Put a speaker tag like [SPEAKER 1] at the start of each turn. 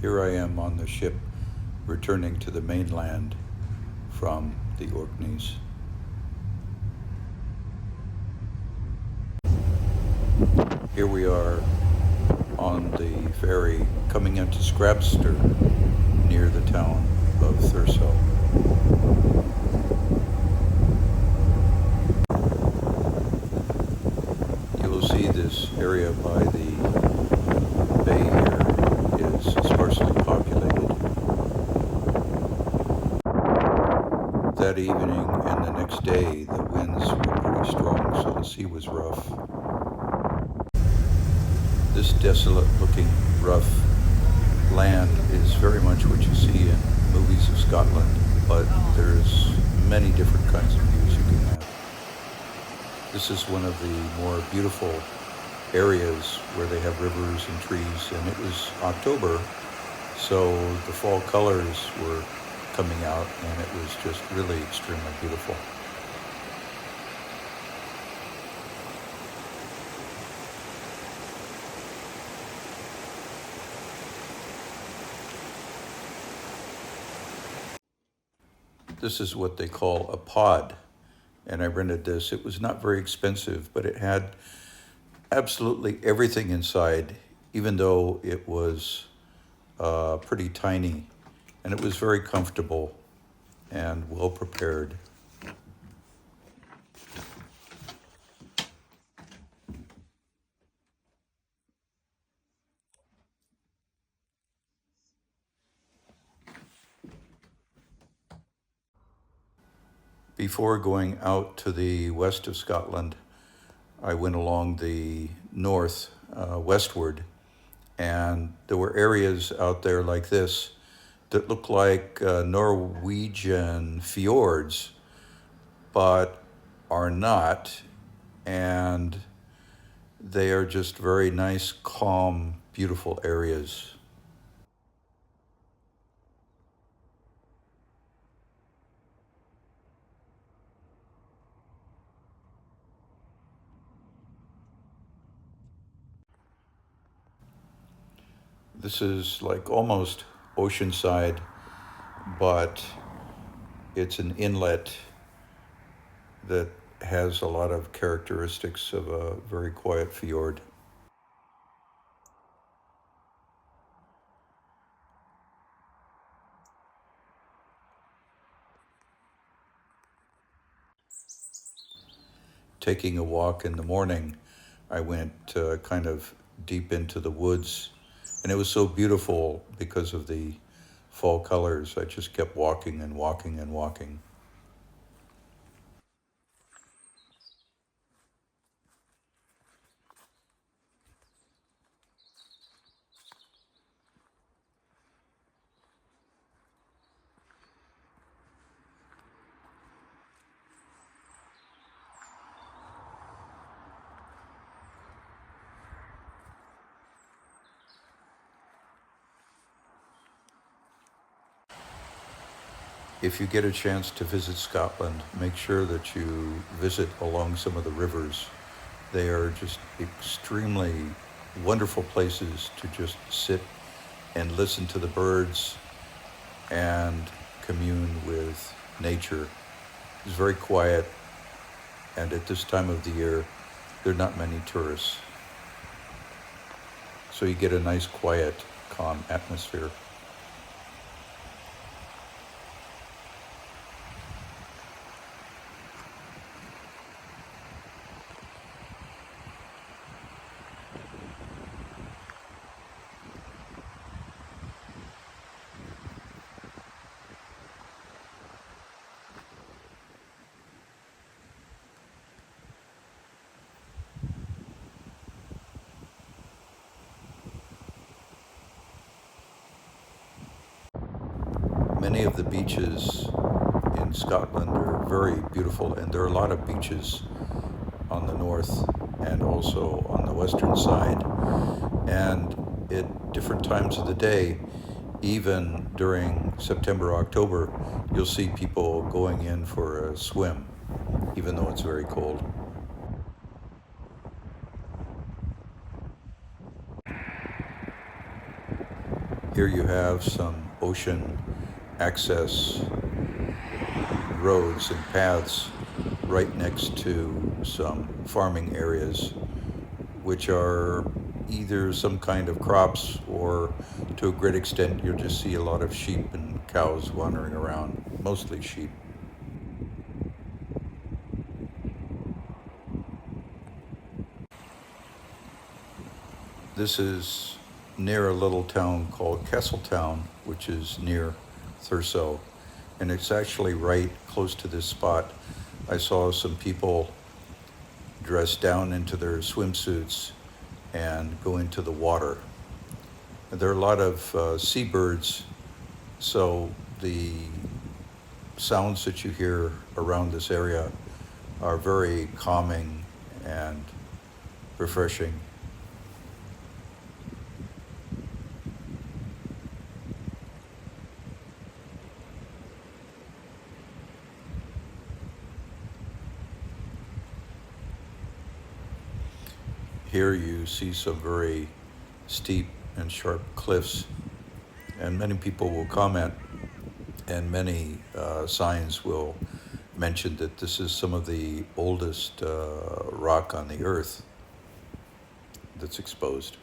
[SPEAKER 1] Here I am on the ship returning to the mainland from the Orkneys. Here we are on the ferry coming into Scrabster near the town of Thurso. You will see this area by the bay here is sparsely populated. That evening and the next day the winds were pretty strong, so the sea was rough. This desolate looking rough land is very much what you see in movies of Scotland, but there's many different kinds of views you can have. This is one of the more beautiful areas where they have rivers and trees, and it was October, so the fall colors were coming out and it was just really extremely beautiful. This is what they call a pod, and I rented this. It was not very expensive, but it had absolutely everything inside, even though it was pretty tiny, and it was very comfortable and well prepared. Before going out to the west of Scotland, I went along the north, westward, and there were areas out there like this that look like Norwegian fjords, but are not, and they are just very nice, calm, beautiful areas. This is like almost oceanside, but it's an inlet that has a lot of characteristics of a very quiet fjord. Taking a walk in the morning, I went kind of deep into the woods, and it was so beautiful because of the fall colors. I just kept walking and walking and walking. If you get a chance to visit Scotland, make sure that you visit along some of the rivers. They are just extremely wonderful places to just sit and listen to the birds and commune with nature. It's very quiet, and at this time of the year, there are not many tourists. So you get a nice, quiet, calm atmosphere. Many of the beaches in Scotland are very beautiful, and there are a lot of beaches on the north and also on the western side. And at different times of the day, even during September, October, you'll see people going in for a swim, even though it's very cold. Here you have some ocean access roads and paths right next to some farming areas, which are either some kind of crops or to a great extent you'll just see a lot of sheep and cows wandering around, mostly sheep. This is near a little town called Kesseltown, which is near Thurso. And it's actually right close to this spot. I saw some people dressed down into their swimsuits and go into the water. There are a lot of seabirds, so the sounds that you hear around this area are very calming and refreshing. Here you see some very steep and sharp cliffs, and many people will comment, and many signs will mention that this is some of the oldest rock on the earth that's exposed.